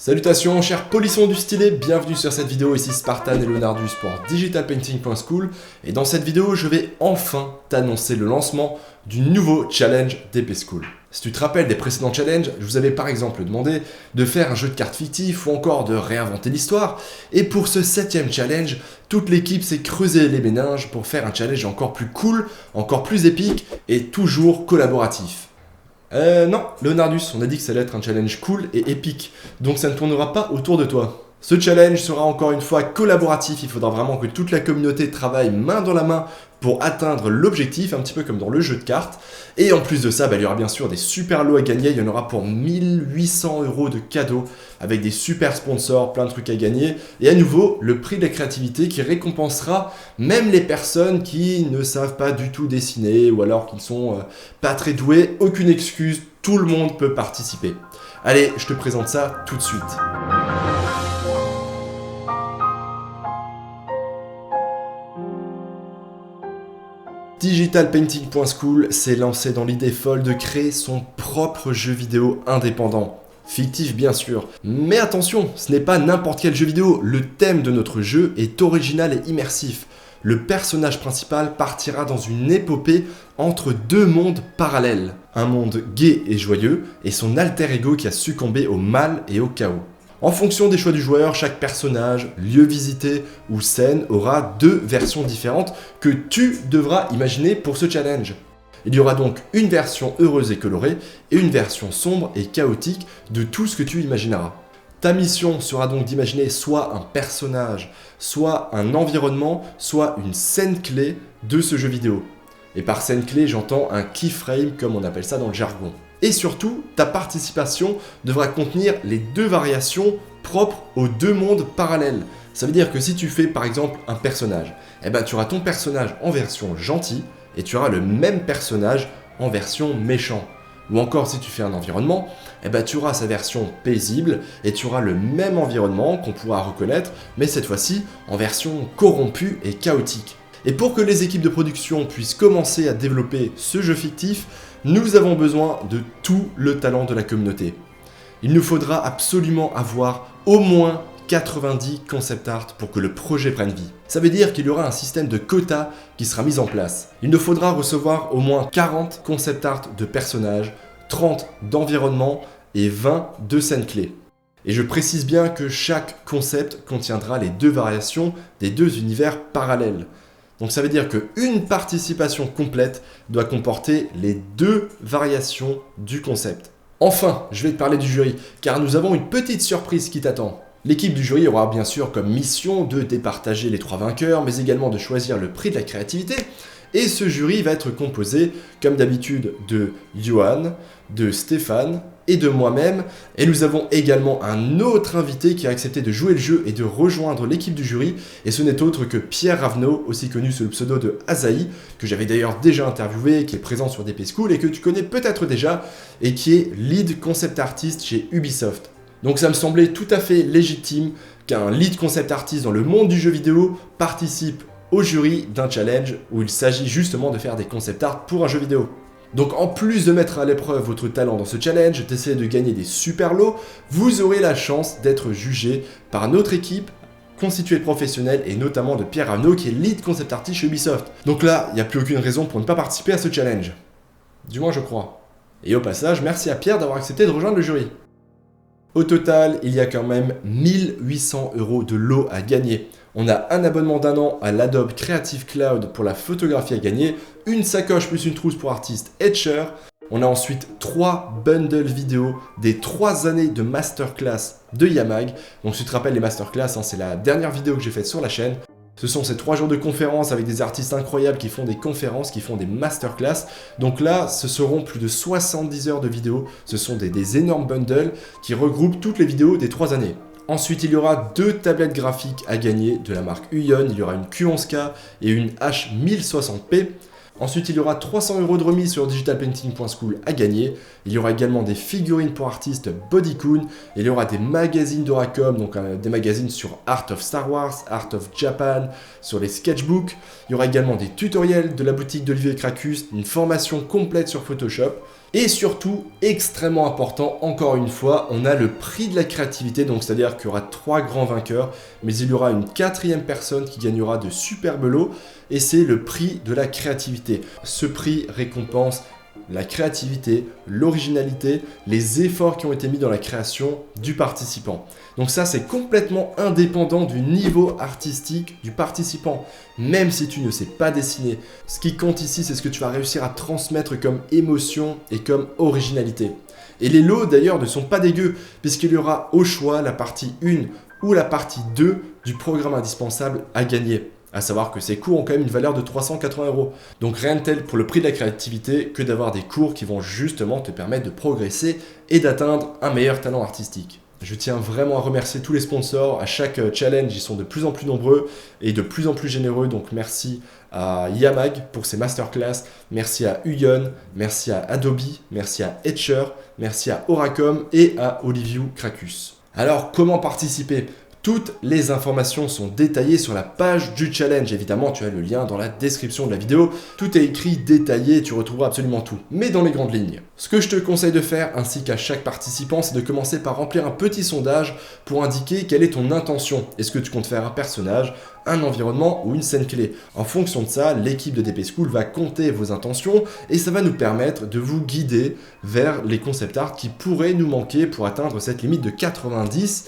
Salutations chers polissons du stylet, bienvenue sur cette vidéo, ici Spartan et Leonardus pour digitalpainting.school et dans cette vidéo je vais enfin t'annoncer le lancement du nouveau challenge d'Épée School. Si tu te rappelles des précédents challenges, je vous avais par exemple demandé de faire un jeu de cartes fictif ou encore de réinventer l'histoire et pour ce 7e challenge, toute l'équipe s'est creusé les méninges pour faire un challenge encore plus cool, encore plus épique et toujours collaboratif. Non, Leonardus, on a dit que ça allait être un challenge cool et épique, donc ça ne tournera pas autour de toi. Ce challenge sera encore une fois collaboratif, il faudra vraiment que toute la communauté travaille main dans la main pour atteindre l'objectif, un petit peu comme dans le jeu de cartes. Et en plus de ça, il y aura bien sûr des super lots à gagner, il y en aura pour 1800 € de cadeaux, avec des super sponsors, plein de trucs à gagner. Et à nouveau, le prix de la créativité qui récompensera même les personnes qui ne savent pas du tout dessiner, ou alors qui ne sont pas très douées, aucune excuse, tout le monde peut participer. Allez, je te présente ça tout de suite. Digitalpainting.school s'est lancé dans l'idée folle de créer son propre jeu vidéo indépendant. Fictif bien sûr, mais attention, ce n'est pas n'importe quel jeu vidéo, le thème de notre jeu est original et immersif. Le personnage principal partira dans une épopée entre deux mondes parallèles. Un monde gai et joyeux et son alter ego qui a succombé au mal et au chaos. En fonction des choix du joueur, chaque personnage, lieu visité ou scène aura deux versions différentes que tu devras imaginer pour ce challenge. Il y aura donc une version heureuse et colorée et une version sombre et chaotique de tout ce que tu imagineras. Ta mission sera donc d'imaginer soit un personnage, soit un environnement, soit une scène clé de ce jeu vidéo. Et par scène clé, j'entends un keyframe comme on appelle ça dans le jargon. Et surtout, ta participation devra contenir les deux variations propres aux deux mondes parallèles. Ça veut dire que si tu fais par exemple un personnage, tu auras ton personnage en version gentil et tu auras le même personnage en version méchant. Ou encore si tu fais un environnement, tu auras sa version paisible et tu auras le même environnement qu'on pourra reconnaître, mais cette fois-ci en version corrompue et chaotique. Et pour que les équipes de production puissent commencer à développer ce jeu fictif, nous avons besoin de tout le talent de la communauté. Il nous faudra absolument avoir au moins 90 concept art pour que le projet prenne vie. Ça veut dire qu'il y aura un système de quotas qui sera mis en place. Il nous faudra recevoir au moins 40 concept art de personnages, 30 d'environnement et 20 de scènes clés. Et je précise bien que chaque concept contiendra les deux variations des deux univers parallèles. Donc ça veut dire qu'une participation complète doit comporter les deux variations du concept. Enfin, je vais te parler du jury, car nous avons une petite surprise qui t'attend. L'équipe du jury aura bien sûr comme mission de départager les 3 vainqueurs, mais également de choisir le prix de la créativité. Et ce jury va être composé, comme d'habitude, de Johan, de Stéphane et de moi-même. Et nous avons également un autre invité qui a accepté de jouer le jeu et de rejoindre l'équipe du jury. Et ce n'est autre que Pierre Ravenot, aussi connu sous le pseudo de Azaï, que j'avais d'ailleurs déjà interviewé, qui est présent sur Épée School et que tu connais peut-être déjà, et qui est lead concept artist chez Ubisoft. Donc ça me semblait tout à fait légitime qu'un lead concept artist dans le monde du jeu vidéo participe au jury d'un challenge où il s'agit justement de faire des concept art pour un jeu vidéo. Donc en plus de mettre à l'épreuve votre talent dans ce challenge, d'essayer de gagner des super lots, vous aurez la chance d'être jugé par notre équipe constituée de professionnels et notamment de Pierre Ravenot qui est lead concept artist chez Ubisoft. Donc là, il n'y a plus aucune raison pour ne pas participer à ce challenge. Du moins je crois. Et au passage, merci à Pierre d'avoir accepté de rejoindre le jury. Au total, il y a quand même 1800 € de lots à gagner. On a un abonnement d'1 an à l'Adobe Creative Cloud pour la photographie à gagner, une sacoche plus une trousse pour artistes Etcher. On a ensuite 3 bundles vidéo des 3 années de masterclass de Yamag. Donc si tu te rappelles les masterclass, c'est la dernière vidéo que j'ai faite sur la chaîne. Ce sont ces 3 jours de conférences avec des artistes incroyables qui font des conférences, qui font des masterclass. Donc là, ce seront plus de 70 heures de vidéos. Ce sont des énormes bundles qui regroupent toutes les vidéos des 3 années. Ensuite, il y aura 2 tablettes graphiques à gagner de la marque Uyon. Il y aura une Q11K et une H1060p. Ensuite, il y aura 300 € de remise sur digitalpainting.school à gagner. Il y aura également des figurines pour artistes Bodycoon. Il y aura des magazines d'Oracom, donc des magazines sur Art of Star Wars, Art of Japan, sur les sketchbooks. Il y aura également des tutoriels de la boutique d'Olivier Cracus, une formation complète sur Photoshop. Et surtout, extrêmement important, encore une fois, on a le prix de la créativité, donc c'est-à-dire qu'il y aura 3 grands vainqueurs, mais il y aura une 4e personne qui gagnera de superbes lots, et c'est le prix de la créativité. Ce prix récompense la créativité, l'originalité, les efforts qui ont été mis dans la création du participant. Donc ça, c'est complètement indépendant du niveau artistique du participant. Même si tu ne sais pas dessiner, ce qui compte ici, c'est ce que tu vas réussir à transmettre comme émotion et comme originalité. Et les lots, d'ailleurs, ne sont pas dégueux, puisqu'il y aura au choix la partie 1 ou la partie 2 du programme indispensable à gagner. À savoir que ces cours ont quand même une valeur de 380 €. Donc rien de tel pour le prix de la créativité que d'avoir des cours qui vont justement te permettre de progresser et d'atteindre un meilleur talent artistique. Je tiens vraiment à remercier tous les sponsors. À chaque challenge, ils sont de plus en plus nombreux et de plus en plus généreux. Donc merci à Yamag pour ses masterclass, merci à Huyon, merci à Adobe, merci à Etcher, merci à Oracom et à Olivier Cracus. Alors comment participer ? Toutes les informations sont détaillées sur la page du challenge. Évidemment, tu as le lien dans la description de la vidéo. Tout est écrit, détaillé, tu retrouveras absolument tout, mais dans les grandes lignes. Ce que je te conseille de faire, ainsi qu'à chaque participant, c'est de commencer par remplir un petit sondage pour indiquer quelle est ton intention. Est-ce que tu comptes faire un personnage, un environnement ou une scène clé? En fonction de ça, l'équipe de DP School va compter vos intentions et ça va nous permettre de vous guider vers les concept art qui pourraient nous manquer pour atteindre cette limite de 90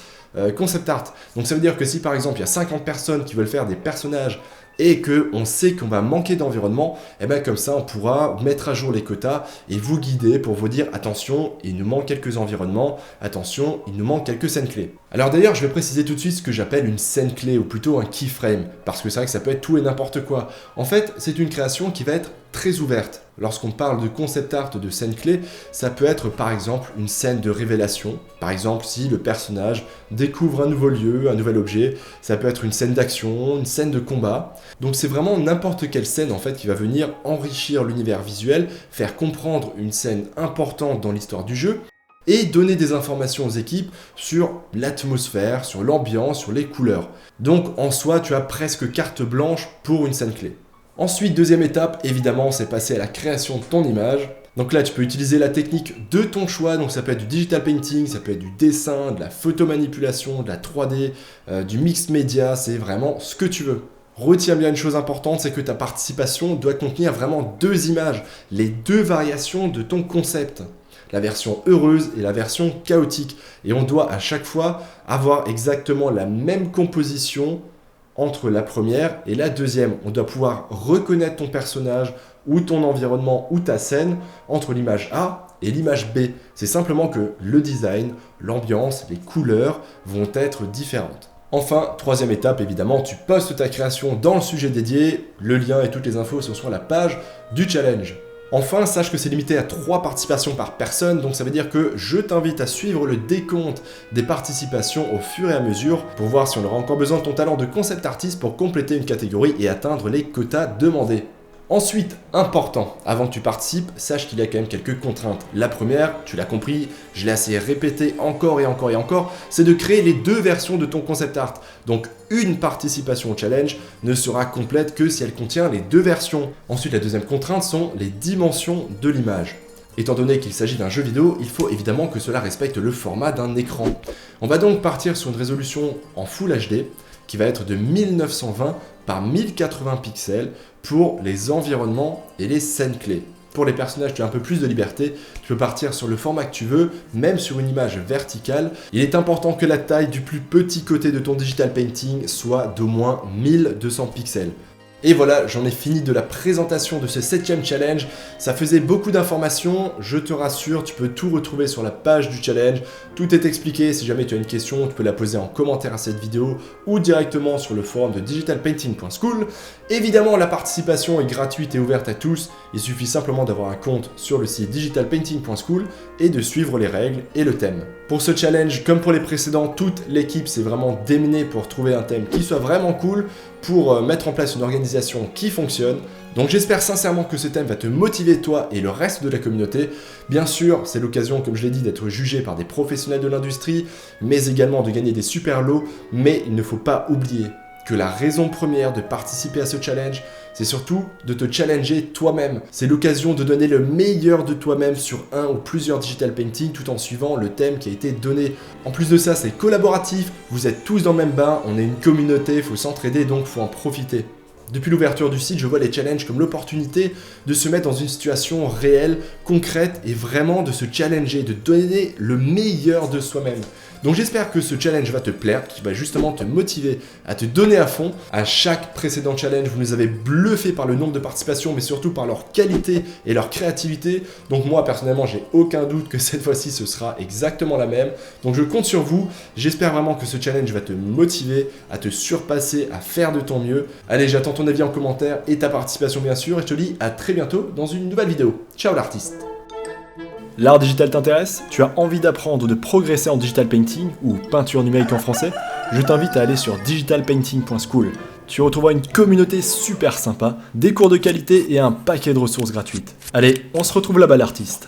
concept art. Donc ça veut dire que si par exemple il y a 50 personnes qui veulent faire des personnages et qu'on sait qu'on va manquer d'environnement, et bien comme ça on pourra mettre à jour les quotas et vous guider pour vous dire attention, il nous manque quelques environnements, attention, il nous manque quelques scènes clés. Alors d'ailleurs, je vais préciser tout de suite ce que j'appelle une scène clé ou plutôt un keyframe, parce que c'est vrai que ça peut être tout et n'importe quoi. En fait, c'est une création qui va être très ouverte. Lorsqu'on parle de concept art de scène clé, ça peut être par exemple une scène de révélation. Par exemple, si le personnage découvre un nouveau lieu, un nouvel objet, ça peut être une scène d'action, une scène de combat. Donc c'est vraiment n'importe quelle scène en fait qui va venir enrichir l'univers visuel, faire comprendre une scène importante dans l'histoire du jeu et donner des informations aux équipes sur l'atmosphère, sur l'ambiance, sur les couleurs. Donc en soi, tu as presque carte blanche pour une scène clé. Ensuite, deuxième étape, évidemment, c'est passer à la création de ton image. Donc là, tu peux utiliser la technique de ton choix, donc ça peut être du digital painting, ça peut être du dessin, de la photomanipulation, de la 3D, du mixed media, c'est vraiment ce que tu veux. Retiens bien une chose importante, c'est que ta participation doit contenir vraiment 2 images, les 2 variations de ton concept. La version heureuse et la version chaotique. Et on doit à chaque fois avoir exactement la même composition entre la première et la deuxième. On doit pouvoir reconnaître ton personnage ou ton environnement ou ta scène entre l'image A et l'image B. C'est simplement que le design, l'ambiance, les couleurs vont être différentes. Enfin, troisième étape, évidemment, tu postes ta création dans le sujet dédié. Le lien et toutes les infos sont sur la page du challenge. Enfin, sache que c'est limité à 3 participations par personne, donc ça veut dire que je t'invite à suivre le décompte des participations au fur et à mesure pour voir si on aura encore besoin de ton talent de concept artiste pour compléter une catégorie et atteindre les quotas demandés. Ensuite, important, avant que tu participes, sache qu'il y a quand même quelques contraintes. La première, tu l'as compris, je l'ai assez répété encore et encore et encore, c'est de créer les 2 versions de ton concept art. Donc une participation au challenge ne sera complète que si elle contient les 2 versions. Ensuite, la deuxième contrainte sont les dimensions de l'image. Étant donné qu'il s'agit d'un jeu vidéo, il faut évidemment que cela respecte le format d'un écran. On va donc partir sur une résolution en Full HD qui va être de 1920 par 1080 pixels pour les environnements et les scènes clés. Pour les personnages, tu as un peu plus de liberté, tu peux partir sur le format que tu veux, même sur une image verticale. Il est important que la taille du plus petit côté de ton digital painting soit d'au moins 1200 pixels. Et voilà, j'en ai fini de la présentation de ce 7e challenge. Ça faisait beaucoup d'informations, je te rassure, tu peux tout retrouver sur la page du challenge. Tout est expliqué, si jamais tu as une question, tu peux la poser en commentaire à cette vidéo ou directement sur le forum de digitalpainting.school. Évidemment, la participation est gratuite et ouverte à tous. Il suffit simplement d'avoir un compte sur le site digitalpainting.school et de suivre les règles et le thème. Pour ce challenge, comme pour les précédents, toute l'équipe s'est vraiment démenée pour trouver un thème qui soit vraiment cool, pour mettre en place une organisation qui fonctionne. Donc j'espère sincèrement que ce thème va te motiver toi et le reste de la communauté. Bien sûr, c'est l'occasion, comme je l'ai dit, d'être jugé par des professionnels de l'industrie, mais également de gagner des super lots. Mais il ne faut pas oublier que la raison première de participer à ce challenge, c'est surtout de te challenger toi-même. C'est l'occasion de donner le meilleur de toi-même sur un ou plusieurs digital painting tout en suivant le thème qui a été donné. En plus de ça, c'est collaboratif, vous êtes tous dans le même bain, on est une communauté, il faut s'entraider donc il faut en profiter. Depuis l'ouverture du site, je vois les challenges comme l'opportunité de se mettre dans une situation réelle, concrète et vraiment de se challenger, de donner le meilleur de soi-même. Donc j'espère que ce challenge va te plaire, qui va justement te motiver à te donner à fond. À chaque précédent challenge, vous nous avez bluffé par le nombre de participations, mais surtout par leur qualité et leur créativité. Donc moi, personnellement, j'ai aucun doute que cette fois-ci, ce sera exactement la même. Donc je compte sur vous. J'espère vraiment que ce challenge va te motiver à te surpasser, à faire de ton mieux. Allez, j'attends ton avis en commentaire et ta participation bien sûr. Et je te dis à très bientôt dans une nouvelle vidéo. Ciao l'artiste! L'art digital t'intéresse? Tu as envie d'apprendre ou de progresser en digital painting ou peinture numérique en français? Je t'invite à aller sur digitalpainting.school. Tu retrouveras une communauté super sympa, des cours de qualité et un paquet de ressources gratuites. Allez, on se retrouve là-bas l'artiste.